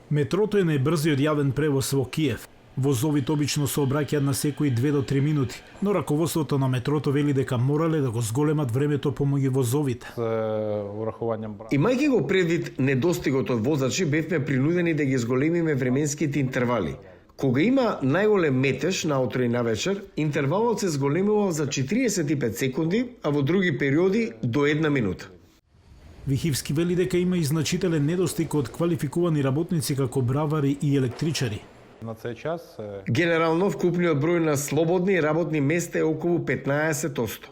Метрото е најбрзиот јавен превоз во Киев. Возовите обично се обраќаат на секои 2 до 3 минути, но раководството на метрото вели дека морале да го зголемат времето помеѓу возовите. Имајќи го предвид недостигот од возачи, бевме принудени да ги зголемиме временските интервали. Кога има најголем метеж наутро и навечер, интервалот се зголемува за 45 секунди, а во други периоди до 1 минута. Вихивски вели дека има и значителен недостиг од квалификувани работници како бравари и електричари. Генерално вкупниот број на слободни работни места е околу 15%.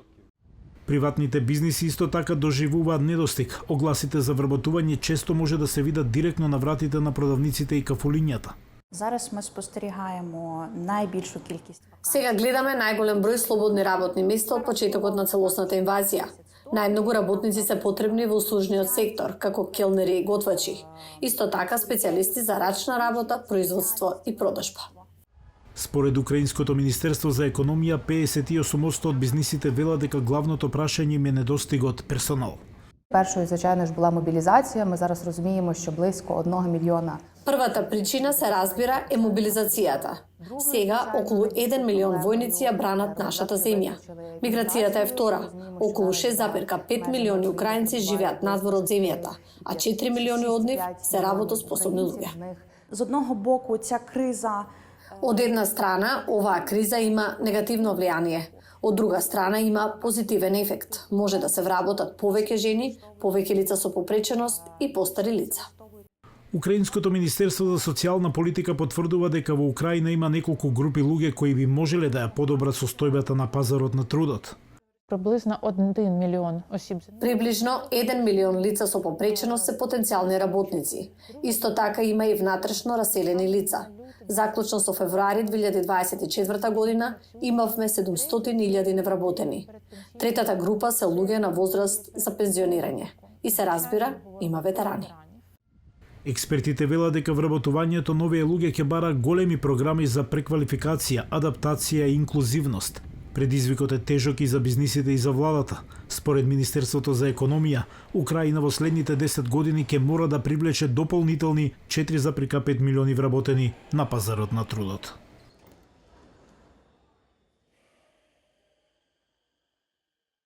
Приватните бизниси исто така доживуваат недостиг. Огласите за вработување често може да се видат директно на вратите на продавниците и кафулињата. Зараз ми спостерігаємо најбільшу кількість. Сега гледаме најголем број слободни работни места од почетокот на целосната инвазија. Најмногу работници се потребни во услужниот сектор, како келнери и готвачи. Исто така специјалисти за рачна работа, производство и продажба. Според Украинското министерство за економија, 58% од бизнисите велат дека главното прашање им е недостигот персонал. Першою, звичайно ж, була мобілізація. Ми зараз розуміємо, що близько 1 мільйона. Првата причина се разбира е мобилизацијата. Сега околу 1 милион војници ја бранат нашата земја. Миграцијата е втора. Околу 6,5 милиони украинци живеат надвор од земјата, а 4 милиони од нив се работоспособни луѓе. З одного боку, ця криза Од една страна, оваа криза има негативно влијание. Од друга страна, има позитивен ефект. Може да се вработат повеќе жени, повеќе лица со попреченост и постари лица. Украинското министерство за социјална политика потврдува дека во Украина има неколку групи луѓе кои би можеле да ја подобрат состојбата на пазарот на трудот. Приблизно 1 мільйон осіб. Приближно 1 милион лица со попреченост се потенцијални работници. Исто така има и внатрешно раселени лица. Заклучно со февруари 2024 година имавме 700.000 невработени. Третата група се луѓе на возраст за пензионирање. И се разбира, има ветерани. Експертите велат дека вработувањето на овие луѓе ќе бара големи програми за преквалификација, адаптација и инклузивност. Предизвикот е тежок и за бизнисите и за владата. Според Министерството за економија, Украина во следните 10 години ќе мора да привлече дополнителни 4,5 милиони вработени на пазарот на трудот.